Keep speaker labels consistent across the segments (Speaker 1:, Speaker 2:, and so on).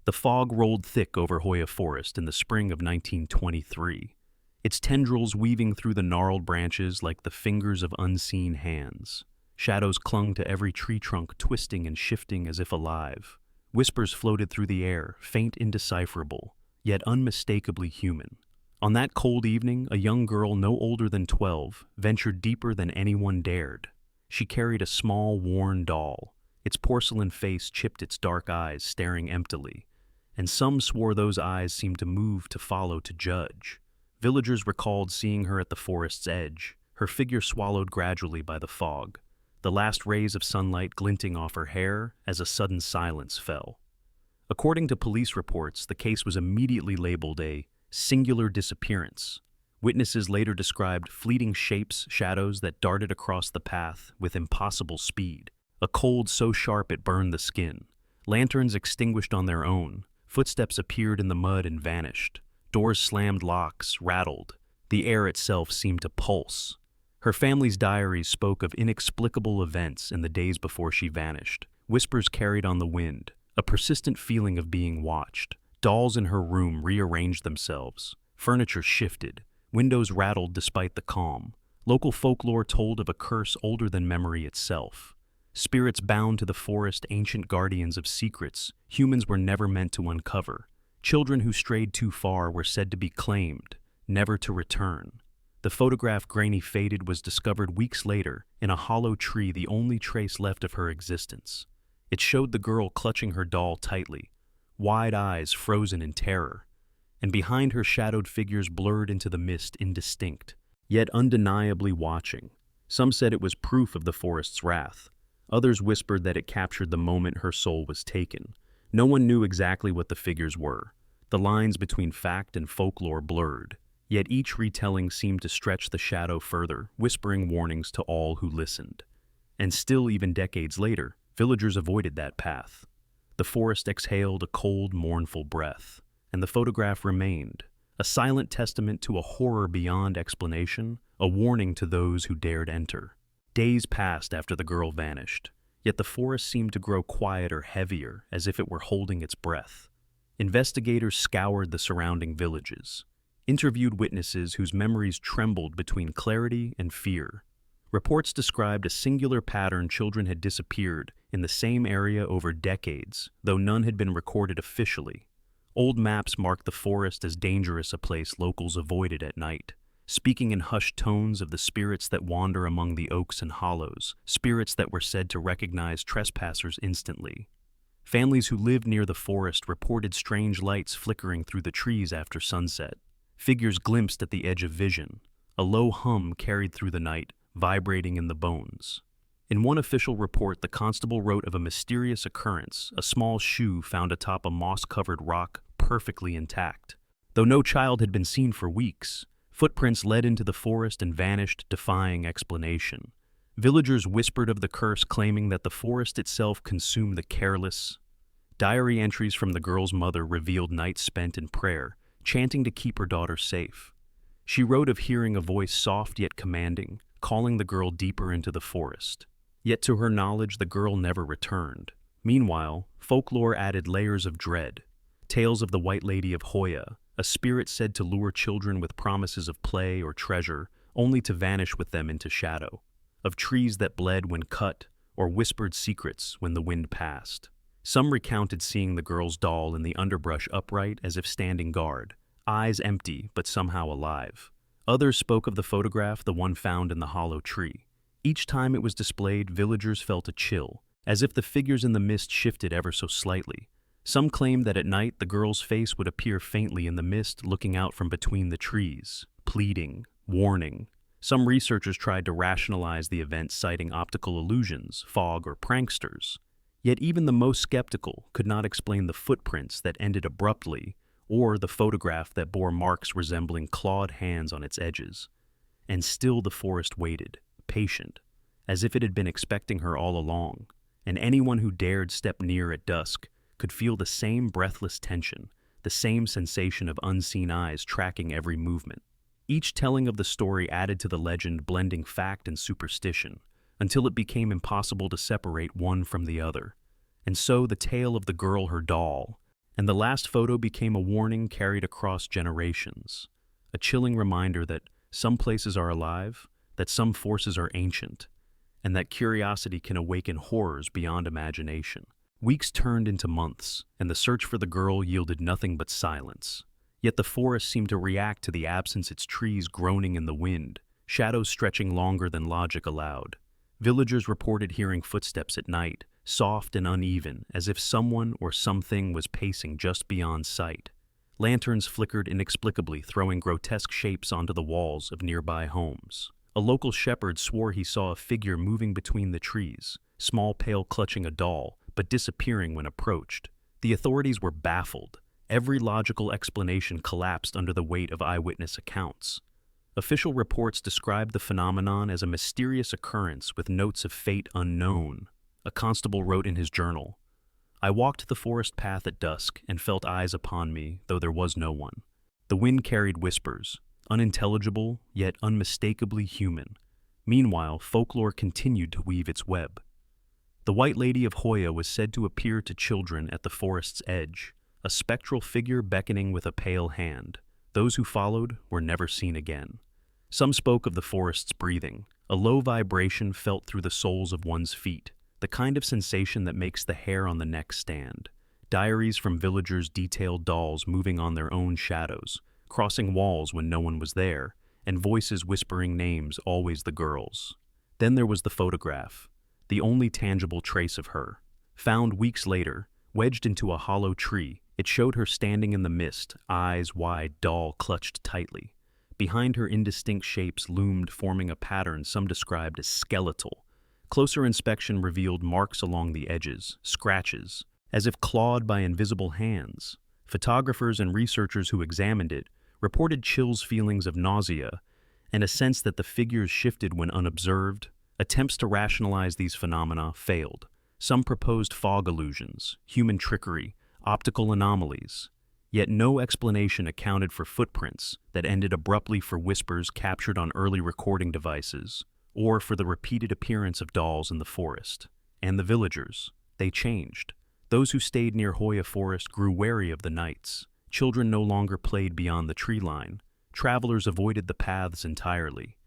Speaker 1: The fog rolled thick over Hoia Forest in the spring of 1923, its tendrils weaving through the gnarled branches like the fingers of unseen hands. Shadows clung to every tree trunk, twisting and shifting as if alive. Whispers floated through the air, faint, indecipherable, yet unmistakably human. On that cold evening, a young girl no older than 12 ventured deeper than anyone dared. She carried a small, worn doll, its porcelain face chipped, its dark eyes staring emptily, and some swore those eyes seemed to move, to follow, to judge. Villagers recalled seeing her at the forest's edge, her figure swallowed gradually by the fog, the last rays of sunlight glinting off her hair as a sudden silence fell. According to police reports, the case was immediately labeled a singular disappearance. Witnesses later described fleeting shapes, shadows that darted across the path with impossible speed, a cold so sharp it burned the skin. Lanterns extinguished on their own, footsteps appeared in the mud and vanished. Doors slammed, locks rattled. The air itself seemed to pulse. Her family's diaries spoke of inexplicable events in the days before she vanished. Whispers carried on the wind, a persistent feeling of being watched. Dolls in her room rearranged themselves. Furniture shifted. Windows rattled despite the calm. Local folklore told of a curse older than memory itself. Spirits bound to the forest, ancient guardians of secrets humans were never meant to uncover. Children who strayed too far were said to be claimed, never to return. The photograph, grainy faded, was discovered weeks later in a hollow tree, the only trace left of her existence. It showed the girl clutching her doll tightly, wide eyes frozen in terror, and behind her shadowed figures blurred into the mist, indistinct, yet undeniably watching. Some said it was proof of the forest's wrath. Others whispered that it captured the moment her soul was taken. No one knew exactly what the figures were. The lines between fact and folklore blurred, yet each retelling seemed to stretch the shadow further, whispering warnings to all who listened. And still, even decades later, villagers avoided that path. The forest exhaled a cold, mournful breath, and the photograph remained, a silent testament to a horror beyond explanation, a warning to those who dared enter. Days passed after the girl vanished, yet the forest seemed to grow quieter, heavier, as if it were holding its breath. Investigators scoured the surrounding villages, interviewed witnesses whose memories trembled between clarity and fear. Reports described a singular pattern: children had disappeared in the same area over decades, though none had been recorded officially. Old maps marked the forest as dangerous, a place locals avoided at night, speaking in hushed tones of the spirits that wander among the oaks and hollows, spirits that were said to recognize trespassers instantly. Families who lived near the forest reported strange lights flickering through the trees after sunset, figures glimpsed at the edge of vision, a low hum carried through the night, vibrating in the bones. In one official report, the constable wrote of a mysterious occurrence: a small shoe found atop a moss-covered rock, perfectly intact. Though no child had been seen for weeks, footprints led into the forest and vanished, defying explanation. Villagers whispered of the curse, claiming that the forest itself consumed the careless. Diary entries from the girl's mother revealed nights spent in prayer, chanting to keep her daughter safe. She wrote of hearing a voice, soft yet commanding, calling the girl deeper into the forest. Yet to her knowledge, the girl never returned. Meanwhile, folklore added layers of dread. Tales of the White Lady of Hoia, a spirit said to lure children with promises of play or treasure, only to vanish with them into shadow. Of trees that bled when cut, or whispered secrets when the wind passed. Some recounted seeing the girl's doll in the underbrush, upright as if standing guard, eyes empty but somehow alive. Others spoke of the photograph, the one found in the hollow tree. Each time it was displayed, villagers felt a chill, as if the figures in the mist shifted ever so slightly. Some claimed that at night the girl's face would appear faintly in the mist, looking out from between the trees, pleading, warning. Some researchers tried to rationalize the event, citing optical illusions, fog, or pranksters. Yet even the most skeptical could not explain the footprints that ended abruptly, or the photograph that bore marks resembling clawed hands on its edges. And still the forest waited, patient, as if it had been expecting her all along, and anyone who dared step near at dusk could feel the same breathless tension, the same sensation of unseen eyes tracking every movement. Each telling of the story added to the legend, blending fact and superstition, until it became impossible to separate one from the other. And so the tale of the girl, her doll, And the last photo became a warning carried across generations, a chilling reminder that some places are alive, that some forces are ancient, and that curiosity can awaken horrors beyond imagination. Weeks turned into months, and the search for the girl yielded nothing but silence. Yet the forest seemed to react to the absence, its trees groaning in the wind, shadows stretching longer than logic allowed. Villagers reported hearing footsteps at night, soft and uneven, as if someone or something was pacing just beyond sight. Lanterns flickered inexplicably, throwing grotesque shapes onto the walls of nearby homes. A local shepherd swore he saw a figure moving between the trees, small, pale, clutching a doll, but disappearing when approached. The authorities were baffled. Every logical explanation collapsed under the weight of eyewitness accounts. Official reports described the phenomenon as a mysterious occurrence with notes of fate unknown. A constable wrote in his journal, "I walked the forest path at dusk and felt eyes upon me, though there was no one." The wind carried whispers, unintelligible yet unmistakably human. Meanwhile, folklore continued to weave its web. The White Lady of Hoia was said to appear to children at the forest's edge, a spectral figure beckoning with a pale hand. Those who followed were never seen again. Some spoke of the forest's breathing, a low vibration felt through the soles of one's feet, the kind of sensation that makes the hair on the neck stand. Diaries from villagers detailed dolls moving on their own shadows, crossing walls when no one was there, and voices whispering names, always the girl's. Then there was the photograph, the only tangible trace of her. Found weeks later, wedged into a hollow tree, it showed her standing in the mist, eyes wide, doll clutched tightly. Behind her, indistinct shapes loomed, forming a pattern some described as skeletal. Closer inspection revealed marks along the edges, scratches, as if clawed by invisible hands. Photographers and researchers who examined it reported chills, feelings of nausea, and a sense that the figures shifted when unobserved. Attempts to rationalize these phenomena failed. Some proposed fog illusions, human trickery, optical anomalies. Yet no explanation accounted for footprints that ended abruptly, for whispers captured on early recording devices, or for the repeated appearance of dolls in the forest. And the villagers, they changed. Those who stayed near Hoia Forest grew wary of the nights. Children no longer played beyond the tree line. Travelers avoided the paths entirely.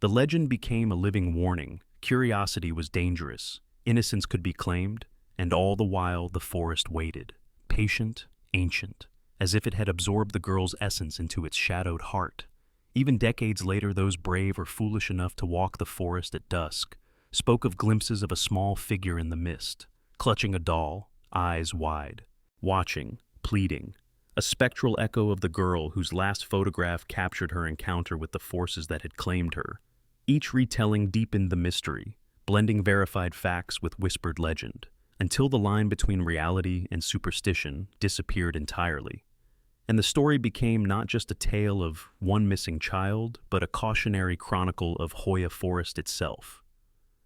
Speaker 1: The legend became a living warning. Curiosity was dangerous. Innocence could be claimed, and all the while the forest waited, patient, ancient, as if it had absorbed the girl's essence into its shadowed heart. Even decades later, those brave or foolish enough to walk the forest at dusk spoke of glimpses of a small figure in the mist, clutching a doll, eyes wide, watching, pleading, a spectral echo of the girl whose last photograph captured her encounter with the forces that had claimed her. Each retelling deepened the mystery, blending verified facts with whispered legend, until the line between reality and superstition disappeared entirely. And the story became not just a tale of one missing child, but a cautionary chronicle of Hoia Forest itself.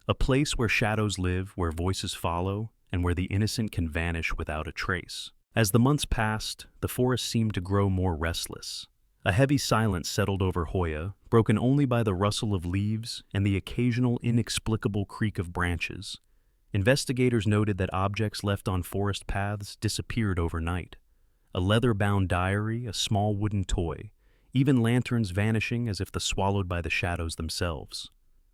Speaker 1: A place where shadows live, where voices follow, and where the innocent can vanish without a trace. As the months passed, the forest seemed to grow more restless. A heavy silence settled over Hoia, broken only by the rustle of leaves and the occasional inexplicable creak of branches. Investigators noted that objects left on forest paths disappeared overnight. A leather-bound diary, a small wooden toy, even lanterns vanishing as if swallowed by the shadows themselves.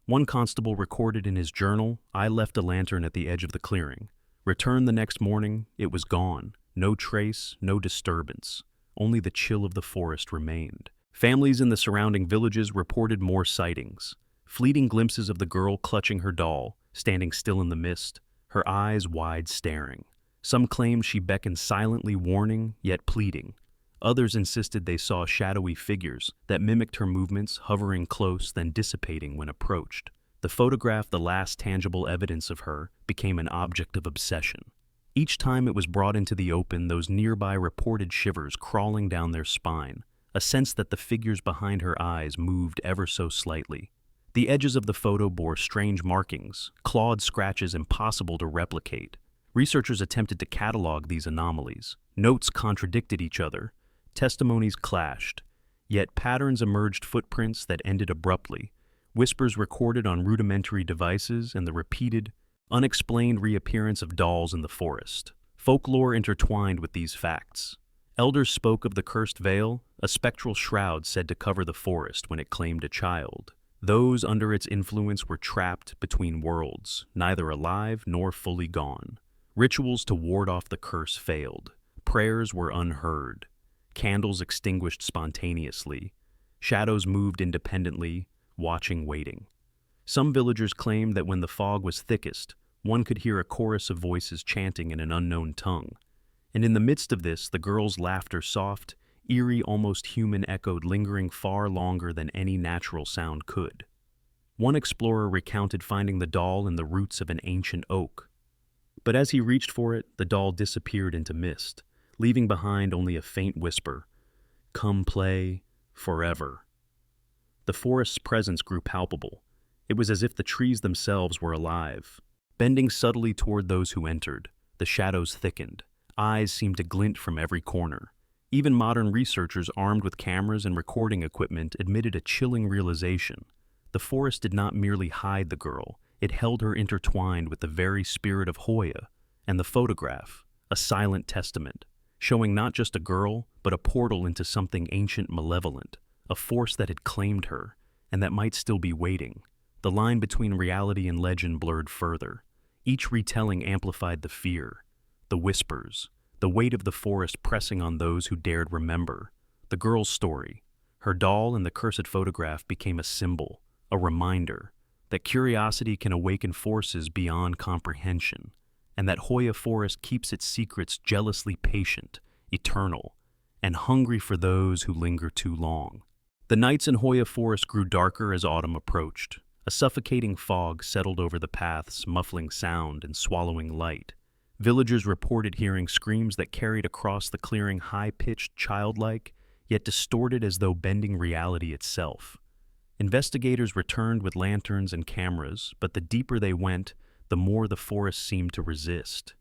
Speaker 1: One constable recorded in his journal, "I left a lantern at the edge of the clearing. Returned the next morning, it was gone. No trace, no disturbance. Only the chill of the forest remained." Families in the surrounding villages reported more sightings. Fleeting glimpses of the girl clutching her doll, standing still in the mist, her eyes wide staring. Some claimed she beckoned silently, warning, yet pleading. Others insisted they saw shadowy figures that mimicked her movements, hovering close, then dissipating when approached. The photograph, the last tangible evidence of her, became an object of obsession. Each time it was brought into the open, those nearby reported shivers crawling down their spine, a sense that the figures behind her eyes moved ever so slightly. The edges of the photo bore strange markings, clawed scratches impossible to replicate. Researchers attempted to catalog these anomalies. Notes contradicted each other. Testimonies clashed. Yet patterns emerged, footprints that ended abruptly, whispers recorded on rudimentary devices, and the repeated, unexplained reappearance of dolls in the forest. Folklore intertwined with these facts. Elders spoke of the cursed veil, a spectral shroud said to cover the forest when it claimed a child. Those under its influence were trapped between worlds, neither alive nor fully gone. Rituals to ward off the curse failed. Prayers were unheard. Candles extinguished spontaneously. Shadows moved independently, watching, waiting. Some villagers claimed that when the fog was thickest, one could hear a chorus of voices chanting in an unknown tongue. And in the midst of this, the girl's laughter, soft, eerie, almost human, echoed, lingering far longer than any natural sound could. One explorer recounted finding the doll in the roots of an ancient oak. But as he reached for it, the doll disappeared into mist, leaving behind only a faint whisper, "Come play forever." The forest's presence grew palpable. It was as if the trees themselves were alive. Bending subtly toward those who entered, the shadows thickened. Eyes seemed to glint from every corner. Even modern researchers armed with cameras and recording equipment admitted a chilling realization. The forest did not merely hide the girl, it held her intertwined with the very spirit of Hoia, and the photograph, a silent testament, showing not just a girl, but a portal into something ancient, malevolent, a force that had claimed her, and that might still be waiting. The line between reality and legend blurred further. Each retelling amplified the fear, the whispers, the weight of the forest pressing on those who dared remember. The girl's story, her doll and the cursed photograph became a symbol, a reminder that curiosity can awaken forces beyond comprehension, and that Hoia Forest keeps its secrets jealously patient, eternal, and hungry for those who linger too long. The nights in Hoia Forest grew darker as autumn approached. A suffocating fog settled over the paths, muffling sound and swallowing light. Villagers reported hearing screams that carried across the clearing, high-pitched, childlike, yet distorted as though bending reality itself. Investigators returned with lanterns and cameras, but the deeper they went, the more the forest seemed to resist.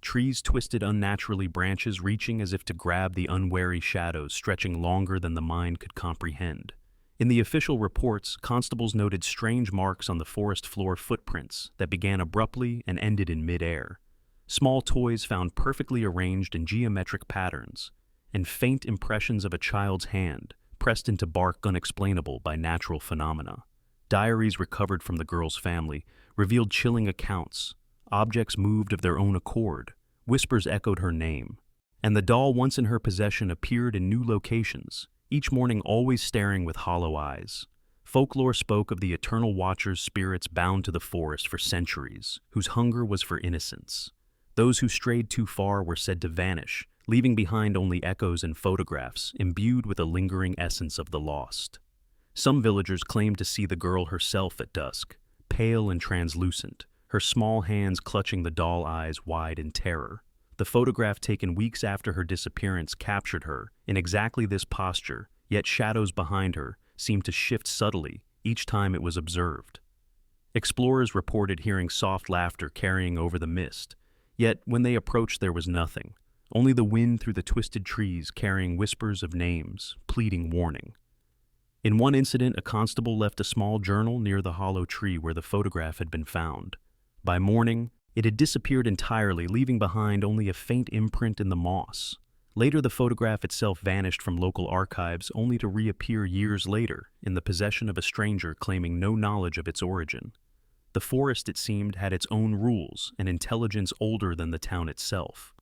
Speaker 1: Trees twisted unnaturally, branches reaching as if to grab the unwary shadows, stretching longer than the mind could comprehend. In the official reports, constables noted strange marks on the forest floor, footprints that began abruptly and ended in mid-air. Small toys found perfectly arranged in geometric patterns, and faint impressions of a child's hand, pressed into bark unexplainable by natural phenomena. Diaries recovered from the girl's family revealed chilling accounts. Objects moved of their own accord, whispers echoed her name, and the doll once in her possession appeared in new locations, each morning always staring with hollow eyes. Folklore spoke of the eternal watchers, spirits bound to the forest for centuries, whose hunger was for innocence. Those who strayed too far were said to vanish, leaving behind only echoes and photographs imbued with a lingering essence of the lost. Some villagers claimed to see the girl herself at dusk, pale and translucent, her small hands clutching the doll, eyes wide in terror. The photograph taken weeks after her disappearance captured her in exactly this posture, yet shadows behind her seemed to shift subtly each time it was observed. Explorers reported hearing soft laughter carrying over the mist, yet when they approached there was nothing, only the wind through the twisted trees carrying whispers of names, pleading warning. In one incident, a constable left a small journal near the hollow tree where the photograph had been found. By morning, it had disappeared entirely, leaving behind only a faint imprint in the moss. Later, the photograph itself vanished from local archives, only to reappear years later in the possession of a stranger claiming no knowledge of its origin. The forest, it seemed, had its own rules, an intelligence older than the town itself.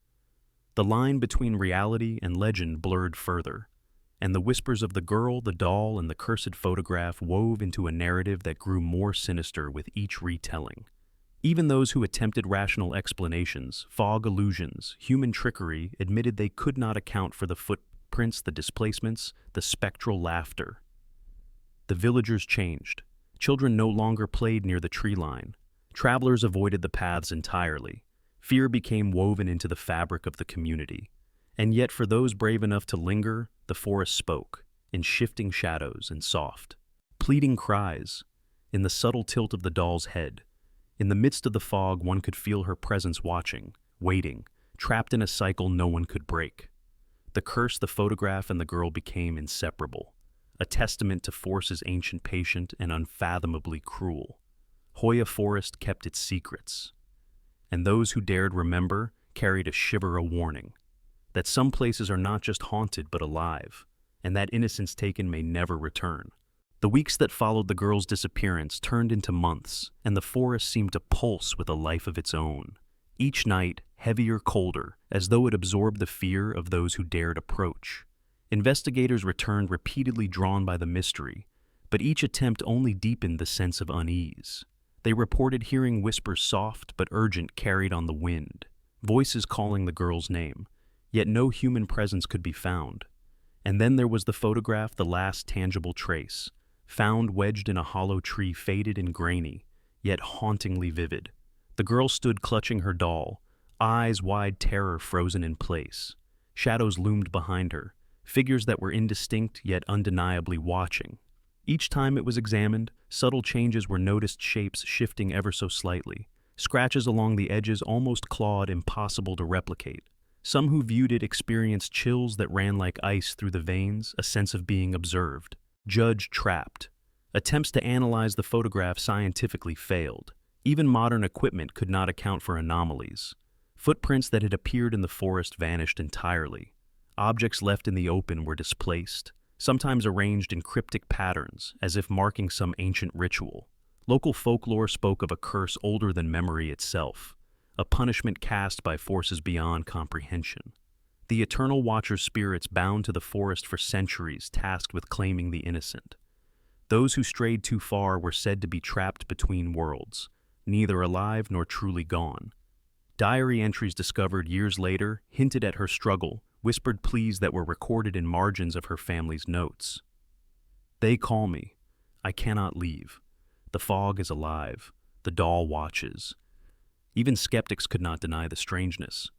Speaker 1: The line between reality and legend blurred further, and the whispers of the girl, the doll, and the cursed photograph wove into a narrative that grew more sinister with each retelling. Even those who attempted rational explanations, fog illusions, human trickery, admitted they could not account for the footprints, the displacements, the spectral laughter. The villagers changed. Children no longer played near the tree line. Travelers avoided the paths entirely. Fear became woven into the fabric of the community. And yet for those brave enough to linger, the forest spoke, in shifting shadows and soft, pleading cries, in the subtle tilt of the doll's head. In the midst of the fog, one could feel her presence watching, waiting, trapped in a cycle no one could break. The curse, the photograph, and the girl became inseparable, a testament to forces ancient, patient, and unfathomably cruel. Hoia Forest kept its secrets, and those who dared remember carried a shiver a warning that some places are not just haunted but alive, and that innocence taken may never return. The weeks that followed the girl's disappearance turned into months, and the forest seemed to pulse with a life of its own. Each night, heavier, colder, as though it absorbed the fear of those who dared approach. Investigators returned repeatedly, drawn by the mystery, but each attempt only deepened the sense of unease. They reported hearing whispers, soft but urgent, carried on the wind, voices calling the girl's name, yet no human presence could be found. And then there was the photograph, the last tangible trace, found wedged in a hollow tree, faded and grainy, yet hauntingly vivid. The girl stood clutching her doll, eyes wide, terror frozen in place. Shadows loomed behind her, figures that were indistinct yet undeniably watching. Each time it was examined, subtle changes were noticed, shapes shifting ever so slightly, scratches along the edges almost clawed, impossible to replicate. Some who viewed it experienced chills that ran like ice through the veins, a sense of being observed, judged, trapped. Attempts to analyze the photograph scientifically failed. Even modern equipment could not account for anomalies. Footprints that had appeared in the forest vanished entirely. Objects left in the open were displaced, sometimes arranged in cryptic patterns, as if marking some ancient ritual. Local folklore spoke of a curse older than memory itself, a punishment cast by forces beyond comprehension. The eternal watcher's spirits bound to the forest for centuries, tasked with claiming the innocent. Those who strayed too far were said to be trapped between worlds, neither alive nor truly gone. Diary entries discovered years later hinted at her struggle, whispered pleas that were recorded in margins of her family's notes. "They call me. I cannot leave. The fog is alive. The doll watches." Even skeptics could not deny the strangeness.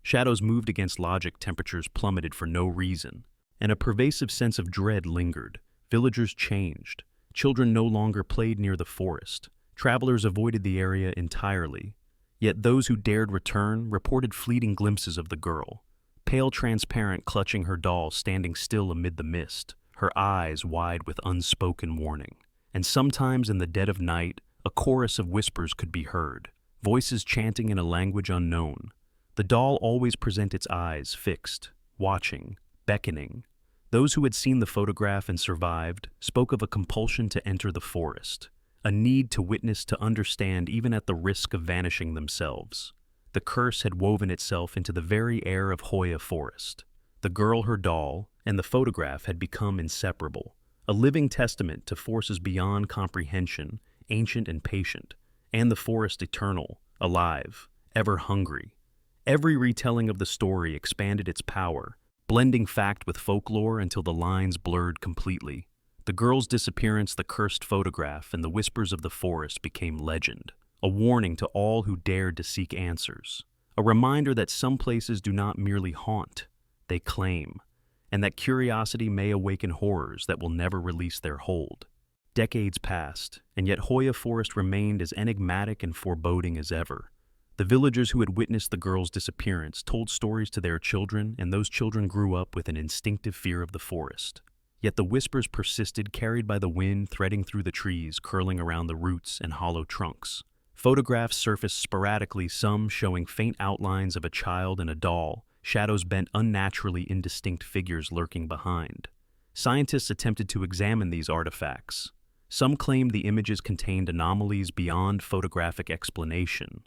Speaker 1: Shadows moved against logic, temperatures plummeted for no reason, and a pervasive sense of dread lingered. Villagers changed. Children no longer played near the forest. Travelers avoided the area entirely. Yet those who dared return reported fleeting glimpses of the girl, pale, transparent, clutching her doll, standing still amid the mist, her eyes wide with unspoken warning. And sometimes in the dead of night, a chorus of whispers could be heard, voices chanting in a language unknown. The doll always presented its eyes fixed, watching, beckoning. Those who had seen the photograph and survived spoke of a compulsion to enter the forest, a need to witness, to understand, even at the risk of vanishing themselves. The curse had woven itself into the very air of Hoia Forest. The girl, her doll, and the photograph had become inseparable, a living testament to forces beyond comprehension, ancient and patient, and the forest eternal, alive, ever hungry. Every retelling of the story expanded its power, blending fact with folklore until the lines blurred completely. The girl's disappearance, the cursed photograph, and the whispers of the forest became legend, a warning to all who dared to seek answers, a reminder that some places do not merely haunt, they claim, and that curiosity may awaken horrors that will never release their hold. Decades passed, and yet Hoia Forest remained as enigmatic and foreboding as ever. The villagers who had witnessed the girl's disappearance told stories to their children, and those children grew up with an instinctive fear of the forest. Yet the whispers persisted, carried by the wind, threading through the trees, curling around the roots and hollow trunks. Photographs surfaced sporadically, some showing faint outlines of a child and a doll, shadows bent, unnaturally indistinct figures lurking behind. Scientists attempted to examine these artifacts. Some claimed the images contained anomalies beyond photographic explanation,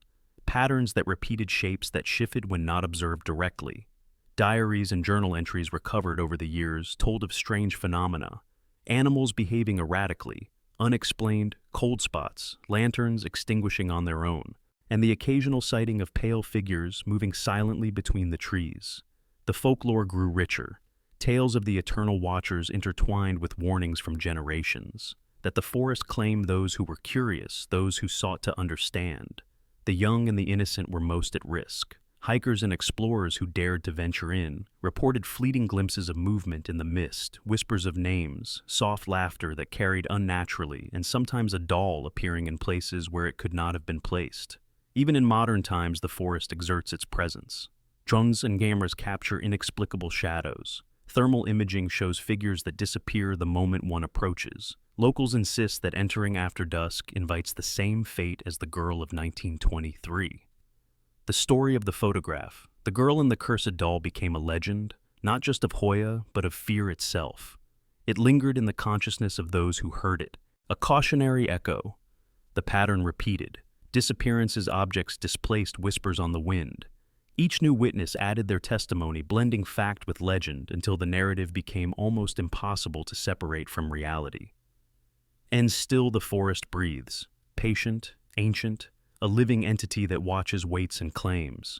Speaker 1: patterns that repeated, shapes that shifted when not observed directly. Diaries and journal entries recovered over the years told of strange phenomena, animals behaving erratically, unexplained cold spots, lanterns extinguishing on their own, and the occasional sighting of pale figures moving silently between the trees. The folklore grew richer, tales of the eternal watchers intertwined with warnings from generations, that the forest claimed those who were curious, those who sought to understand. The young and the innocent were most at risk. Hikers and explorers who dared to venture in reported fleeting glimpses of movement in the mist, whispers of names, soft laughter that carried unnaturally, and sometimes a doll appearing in places where it could not have been placed. Even in modern times, the forest exerts its presence. Drones and cameras capture inexplicable shadows. Thermal imaging shows figures that disappear the moment one approaches. Locals insist that entering after dusk invites the same fate as the girl of 1923. The story of the photograph. The girl in the cursed doll became a legend, not just of Hoia, but of fear itself. It lingered in the consciousness of those who heard it. A cautionary echo. The pattern repeated. Disappearances, objects displaced, whispers on the wind. Each new witness added their testimony, blending fact with legend until the narrative became almost impossible to separate from reality. And still the forest breathes, patient, ancient, a living entity that watches, waits, and claims.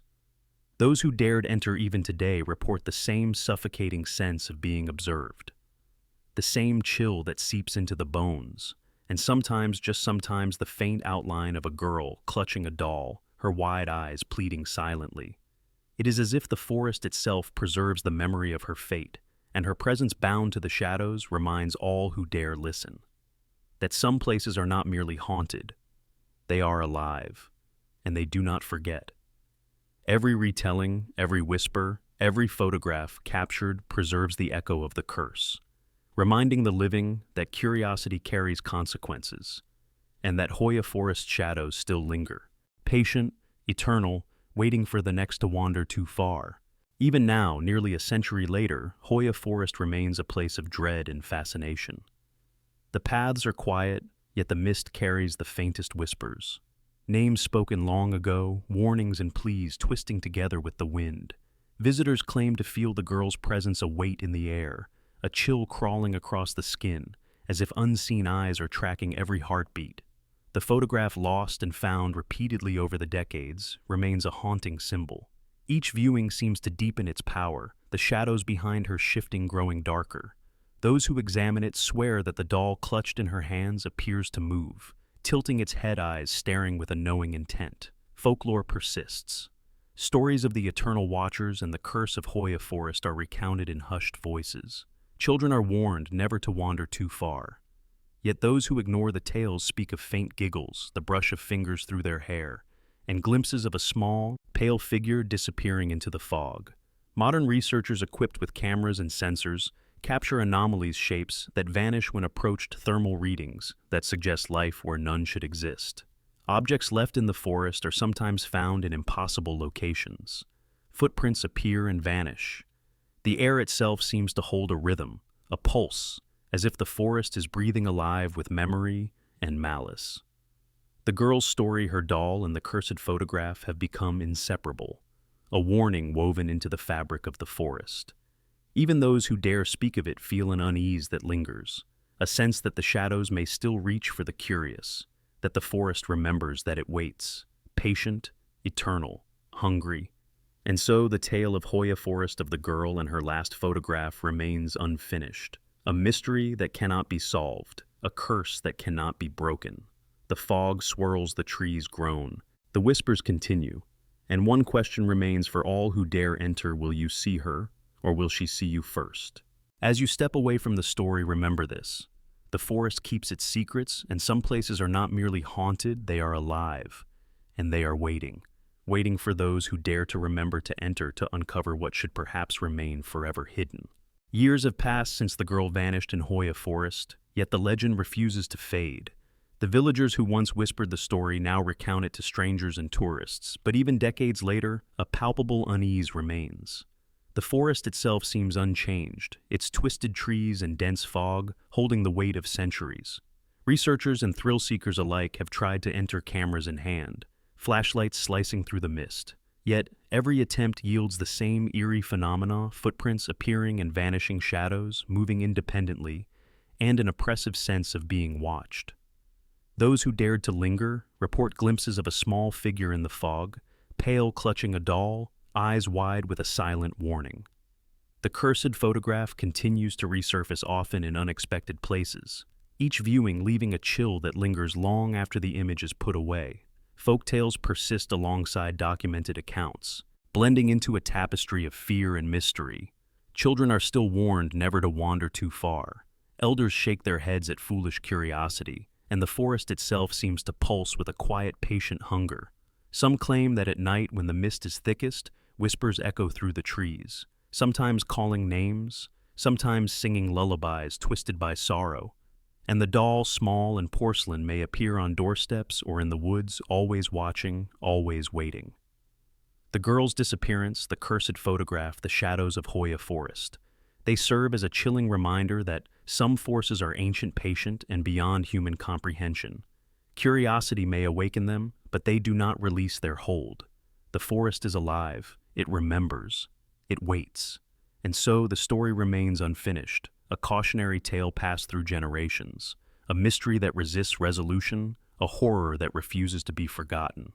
Speaker 1: Those who dared enter even today report the same suffocating sense of being observed, the same chill that seeps into the bones, and sometimes, just sometimes, the faint outline of a girl clutching a doll, her wide eyes pleading silently. It is as if the forest itself preserves the memory of her fate, and her presence bound to the shadows reminds all who dare listen that some places are not merely haunted, they are alive, and they do not forget. Every retelling, every whisper, every photograph captured preserves the echo of the curse, reminding the living that curiosity carries consequences, and that Hoia forest shadows still linger, patient, eternal, waiting for the next to wander too far. Even now, nearly a century later, Hoia forest remains a place of dread and fascination. The paths are quiet, yet the mist carries the faintest whispers. Names spoken long ago, warnings and pleas twisting together with the wind. Visitors claim to feel the girl's presence, a weight in the air, a chill crawling across the skin, as if unseen eyes are tracking every heartbeat. The photograph, lost and found repeatedly over the decades, remains a haunting symbol. Each viewing seems to deepen its power, the shadows behind her shifting, growing darker. Those who examine it swear that the doll clutched in her hands appears to move, tilting its head, eyes staring with a knowing intent. Folklore persists. Stories of the eternal watchers and the curse of Hoia forest are recounted in hushed voices. Children are warned never to wander too far. Yet those who ignore the tales speak of faint giggles, the brush of fingers through their hair, and glimpses of a small, pale figure disappearing into the fog. Modern researchers equipped with cameras and sensors capture anomalies, shapes that vanish when approached, thermal readings that suggest life where none should exist. Objects left in the forest are sometimes found in impossible locations. Footprints appear and vanish. The air itself seems to hold a rhythm, a pulse, as if the forest is breathing alive with memory and malice. The girl's story, her doll, and the cursed photograph have become inseparable, a warning woven into the fabric of the forest. Even those who dare speak of it feel an unease that lingers, a sense that the shadows may still reach for the curious, that the forest remembers that it waits, patient, eternal, hungry. And so the tale of Hoia forest, of the girl and her last photograph, remains unfinished, a mystery that cannot be solved, a curse that cannot be broken. The fog swirls, the trees groan, the whispers continue, and one question remains for all who dare enter: will you see her? Or will she see you first? As you step away from the story, remember this. The forest keeps its secrets, and some places are not merely haunted, they are alive. And they are waiting for those who dare to remember to enter, to uncover what should perhaps remain forever hidden. Years have passed since the girl vanished in Hoia forest, yet the legend refuses to fade. The villagers who once whispered the story now recount it to strangers and tourists, but even decades later, a palpable unease remains. The forest itself seems unchanged, its twisted trees and dense fog holding the weight of centuries. Researchers and thrill-seekers alike have tried to enter, cameras in hand, flashlights slicing through the mist. Yet, every attempt yields the same eerie phenomena: footprints appearing and vanishing, shadows moving independently, and an oppressive sense of being watched. Those who dared to linger report glimpses of a small figure in the fog, pale, clutching a doll, eyes wide with a silent warning. The cursed photograph continues to resurface, often in unexpected places, each viewing leaving a chill that lingers long after the image is put away. Folktales persist alongside documented accounts, blending into a tapestry of fear and mystery. Children are still warned never to wander too far. Elders shake their heads at foolish curiosity, and the forest itself seems to pulse with a quiet, patient hunger. Some claim that at night, when the mist is thickest, whispers echo through the trees, sometimes calling names, sometimes singing lullabies twisted by sorrow. And the doll, small and porcelain, may appear on doorsteps or in the woods, always watching, always waiting. The girl's disappearance, the cursed photograph, the shadows of Hoia Forest. They serve as a chilling reminder that some forces are ancient, patient, and beyond human comprehension. Curiosity may awaken them, but they do not release their hold. The forest is alive, it remembers, it waits. And so the story remains unfinished, a cautionary tale passed through generations, a mystery that resists resolution, a horror that refuses to be forgotten.